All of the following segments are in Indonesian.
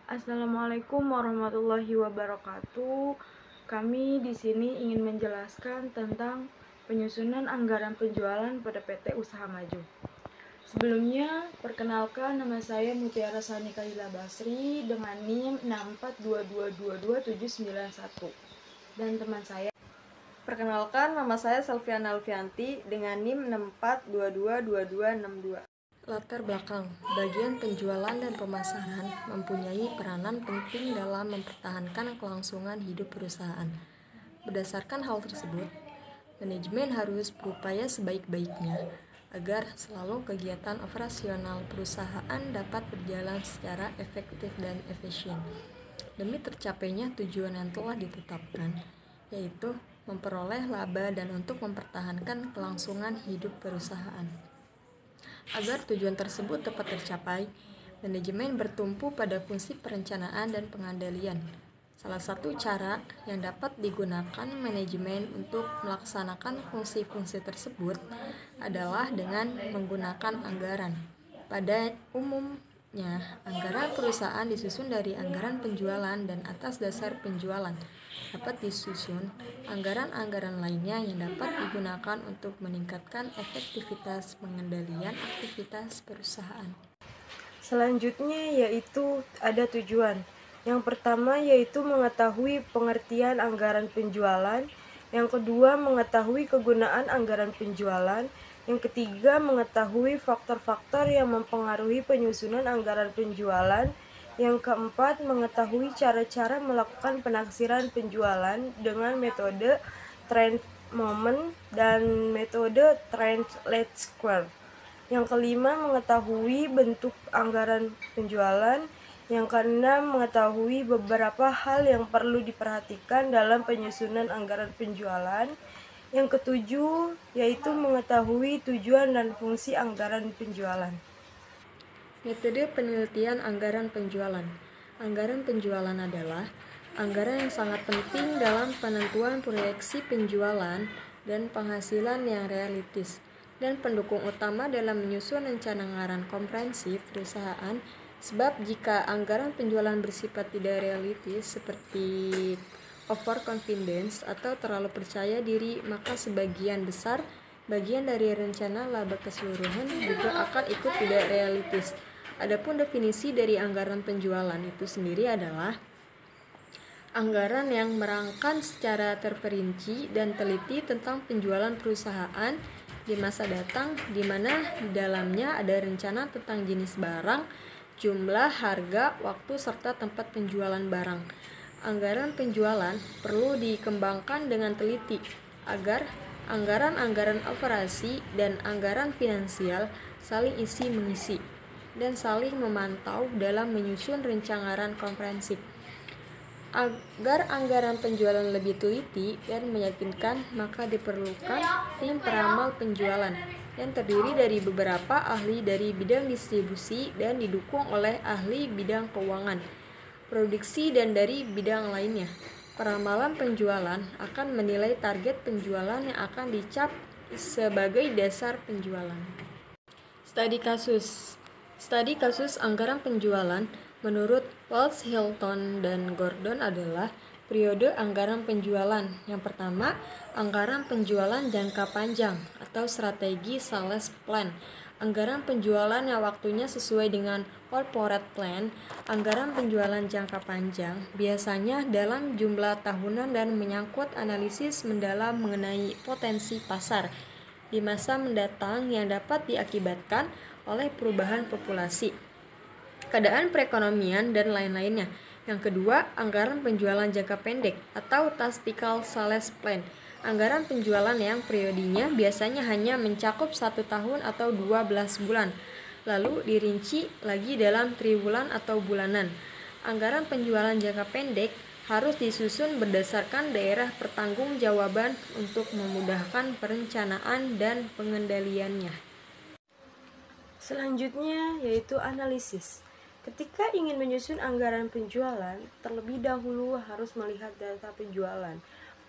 Assalamualaikum warahmatullahi wabarakatuh. Kami di sini ingin menjelaskan tentang penyusunan anggaran penjualan pada PT Usaha Maju. Sebelumnya, perkenalkan nama saya Mutiara Sani Kalila Basri dengan NIM 642222791 dan teman saya. Perkenalkan, nama saya Selviana Alfianti dengan NIM 642222262. Latar belakang, bagian penjualan dan pemasaran mempunyai peranan penting dalam mempertahankan kelangsungan hidup perusahaan. Berdasarkan hal tersebut, manajemen harus berupaya sebaik-baiknya agar selalu kegiatan operasional perusahaan dapat berjalan secara efektif dan efisien demi tercapainya tujuan yang telah ditetapkan, yaitu memperoleh laba dan untuk mempertahankan kelangsungan hidup perusahaan. Agar tujuan tersebut dapat tercapai, manajemen bertumpu pada fungsi perencanaan dan pengendalian. Salah satu cara yang dapat digunakan manajemen untuk melaksanakan fungsi-fungsi tersebut adalah dengan menggunakan anggaran. Pada umumnya, anggaran perusahaan disusun dari anggaran penjualan dan atas dasar penjualan dapat disusun anggaran-anggaran lainnya yang dapat digunakan untuk meningkatkan efektivitas pengendalian aktivitas perusahaan. Selanjutnya yaitu ada tujuan. Yang pertama yaitu mengetahui pengertian anggaran penjualan. Yang kedua mengetahui kegunaan anggaran penjualan. Yang ketiga mengetahui faktor-faktor yang mempengaruhi penyusunan anggaran penjualan. Yang keempat mengetahui cara-cara melakukan penaksiran penjualan dengan metode trend moment dan metode trend lead square. Yang kelima, mengetahui bentuk anggaran penjualan. Yang keenam, mengetahui beberapa hal yang perlu diperhatikan dalam penyusunan anggaran penjualan. Yang ketujuh, yaitu mengetahui tujuan dan fungsi anggaran penjualan. Metode penelitian anggaran penjualan. Anggaran penjualan adalah anggaran yang sangat penting dalam penentuan proyeksi penjualan dan penghasilan yang realistis dan pendukung utama dalam menyusun rencana anggaran komprehensif perusahaan, sebab jika anggaran penjualan bersifat tidak realistis seperti overconfidence atau terlalu percaya diri, maka sebagian besar bagian dari rencana laba keseluruhan juga akan ikut tidak realistis. Adapun definisi dari anggaran penjualan itu sendiri adalah anggaran yang merangkan secara terperinci dan teliti tentang penjualan perusahaan di masa datang, di mana di dalamnya ada rencana tentang jenis barang, jumlah, harga, waktu, serta tempat penjualan barang. Anggaran penjualan perlu dikembangkan dengan teliti agar anggaran-anggaran operasi dan anggaran finansial saling isi-mengisi dan saling memantau dalam menyusun rencana komprehensif. Agar anggaran penjualan lebih teliti dan meyakinkan, maka diperlukan tim peramal penjualan yang terdiri dari beberapa ahli dari bidang distribusi dan didukung oleh ahli bidang keuangan, produksi dan dari bidang lainnya. Peramalan penjualan akan menilai target penjualan yang akan dicap sebagai dasar penjualan. Studi kasus anggaran penjualan menurut Walsh, Hilton, dan Gordon adalah periode anggaran penjualan. Yang pertama, anggaran penjualan jangka panjang atau strategi sales plan. Anggaran penjualan yang waktunya sesuai dengan corporate plan. Anggaran penjualan jangka panjang biasanya dalam jumlah tahunan dan menyangkut analisis mendalam mengenai potensi pasar di masa mendatang yang dapat diakibatkan oleh perubahan populasi, keadaan perekonomian, dan lain-lainnya. Yang kedua, anggaran penjualan jangka pendek atau tactical sales plan. Anggaran penjualan yang periodenya biasanya hanya mencakup 1 tahun atau 12 bulan, lalu dirinci lagi dalam triwulan atau bulanan. Anggaran penjualan jangka pendek harus disusun berdasarkan daerah pertanggungjawaban untuk memudahkan perencanaan dan pengendaliannya. Selanjutnya yaitu analisis. Ketika ingin menyusun anggaran penjualan, terlebih dahulu harus melihat data penjualan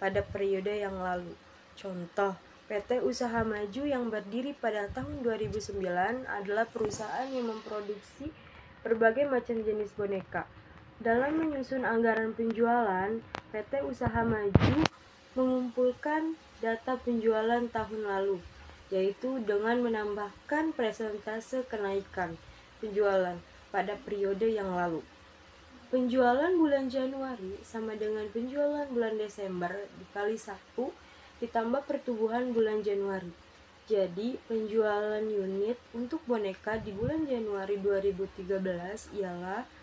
pada periode yang lalu. Contoh, PT Usaha Maju yang berdiri pada tahun 2009 adalah perusahaan yang memproduksi berbagai macam jenis boneka. Dalam menyusun anggaran penjualan, PT Usaha Maju mengumpulkan data penjualan tahun lalu, yaitu dengan menambahkan persentase kenaikan penjualan pada periode yang lalu. Penjualan bulan Januari sama dengan penjualan bulan Desember dikali 1 ditambah pertumbuhan bulan Januari. Jadi, penjualan unit untuk boneka di bulan Januari 2013 ialah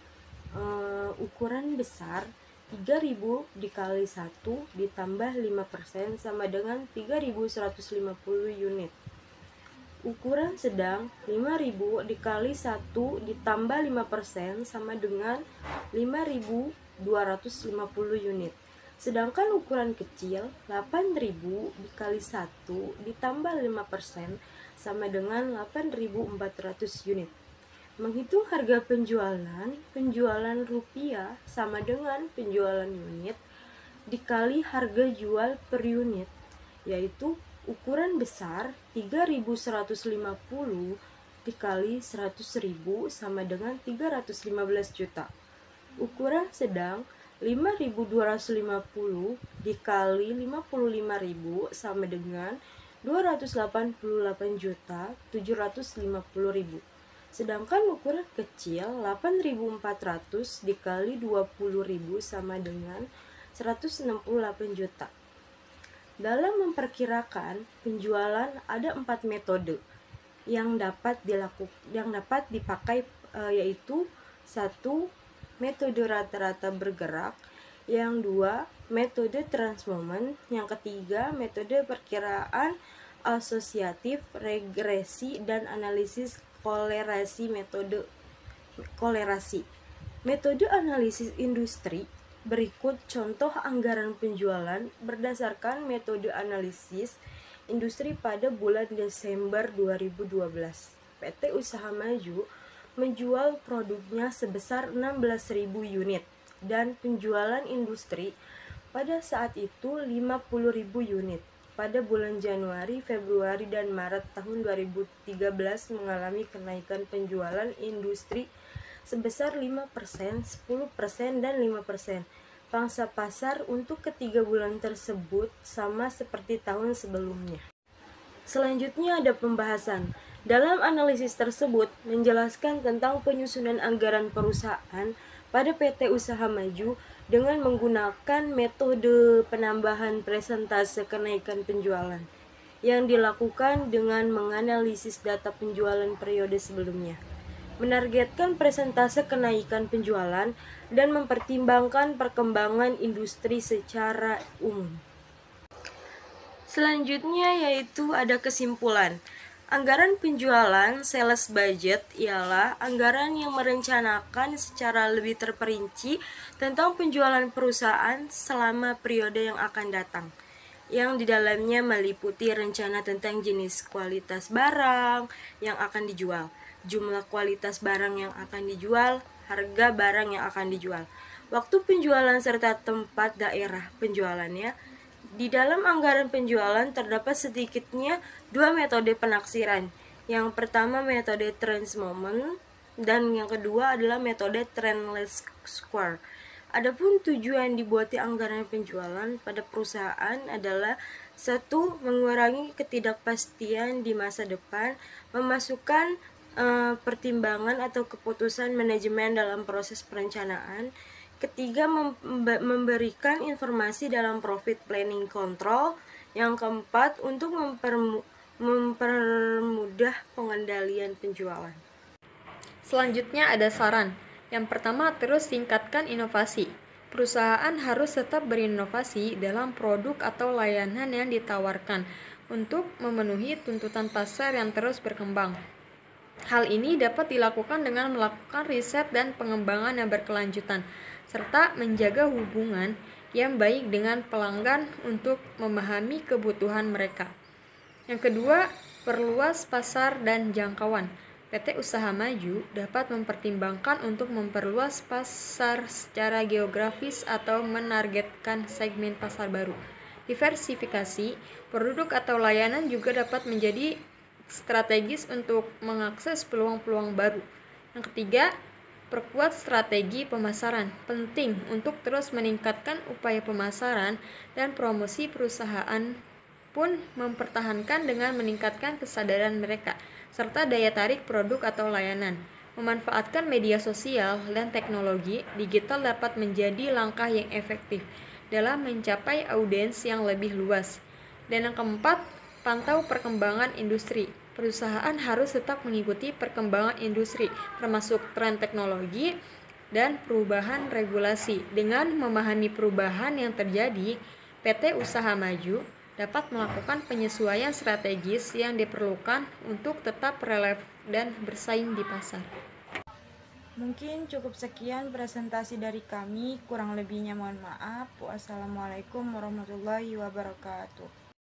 ukuran besar 3000 dikali 1 ditambah 5% sama dengan 3150 unit. Ukuran sedang 5000 dikali 1 ditambah 5% sama dengan 5250 unit. Sedangkan ukuran kecil 8000 dikali 1 ditambah 5% sama dengan 8400 unit. Menghitung harga penjualan rupiah sama dengan penjualan unit dikali harga jual per unit, yaitu ukuran besar 3150 dikali 100.000 sama dengan 315 juta. Ukuran sedang 5250 dikali 55.000 sama dengan 288.750.000. Sedangkan ukuran kecil 8.400 dikali 20.000 sama dengan 168 juta. Dalam memperkirakan penjualan ada 4 metode yang dapat dipakai, yaitu 1. Metode rata-rata bergerak, yang 2. Metode transmoment, yang ketiga metode perkiraan asosiatif, regresi, dan analisis kolerasi. Metode analisis industri. Berikut contoh anggaran penjualan berdasarkan metode analisis industri pada bulan Desember 2012. PT Usaha Maju menjual produknya sebesar 16.000 unit dan penjualan industri pada saat itu 50.000 unit. Pada bulan Januari, Februari, dan Maret tahun 2013 mengalami kenaikan penjualan industri sebesar 5%, 10%, dan 5%. Pangsa pasar untuk ketiga bulan tersebut sama seperti tahun sebelumnya. Selanjutnya ada pembahasan. Dalam analisis tersebut menjelaskan tentang penyusunan anggaran perusahaan pada PT Usaha Maju dengan menggunakan metode penambahan persentase kenaikan penjualan yang dilakukan dengan menganalisis data penjualan periode sebelumnya, menargetkan persentase kenaikan penjualan, dan mempertimbangkan perkembangan industri secara umum. Selanjutnya yaitu ada kesimpulan. Anggaran penjualan sales budget ialah anggaran yang merencanakan secara lebih terperinci tentang penjualan perusahaan selama periode yang akan datang, yang di dalamnya meliputi rencana tentang jenis kualitas barang yang akan dijual, jumlah kualitas barang yang akan dijual, harga barang yang akan dijual, waktu penjualan, serta tempat daerah penjualannya. Di dalam anggaran penjualan terdapat sedikitnya 2 metode penaksiran. Yang pertama metode transmoment dan yang kedua adalah metode trendless square. Adapun tujuan dibuatnya anggaran penjualan pada perusahaan adalah 1. Mengurangi ketidakpastian di masa depan, memasukkan pertimbangan atau keputusan manajemen dalam proses perencanaan. Ketiga, memberikan informasi dalam profit planning control. Yang keempat, untuk mempermudah pengendalian penjualan. Selanjutnya ada saran. Yang pertama, terus tingkatkan inovasi. Perusahaan harus tetap berinovasi dalam produk atau layanan yang ditawarkan untuk memenuhi tuntutan pasar yang terus berkembang. Hal ini dapat dilakukan dengan melakukan riset dan pengembangan yang berkelanjutan, serta menjaga hubungan yang baik dengan pelanggan untuk memahami kebutuhan mereka. Yang kedua, perluas pasar dan jangkauan. PT Usaha Maju dapat mempertimbangkan untuk memperluas pasar secara geografis atau menargetkan segmen pasar baru. Diversifikasi produk atau layanan juga dapat menjadi strategis untuk mengakses peluang-peluang baru. Yang ketiga, Perkuat strategi pemasaran. Penting untuk terus meningkatkan upaya pemasaran dan promosi. Perusahaan pun mempertahankan dengan meningkatkan kesadaran mereka serta daya tarik produk atau layanan. Memanfaatkan media sosial dan teknologi digital dapat menjadi langkah yang efektif dalam mencapai audiens yang lebih luas. Dan yang keempat, pantau perkembangan industri. Perusahaan harus tetap mengikuti perkembangan industri, termasuk tren teknologi dan perubahan regulasi. Dengan memahami perubahan yang terjadi, PT Usaha Maju dapat melakukan penyesuaian strategis yang diperlukan untuk tetap relevan dan bersaing di pasar. Mungkin cukup sekian presentasi dari kami, kurang lebihnya mohon maaf. Wassalamualaikum warahmatullahi wabarakatuh.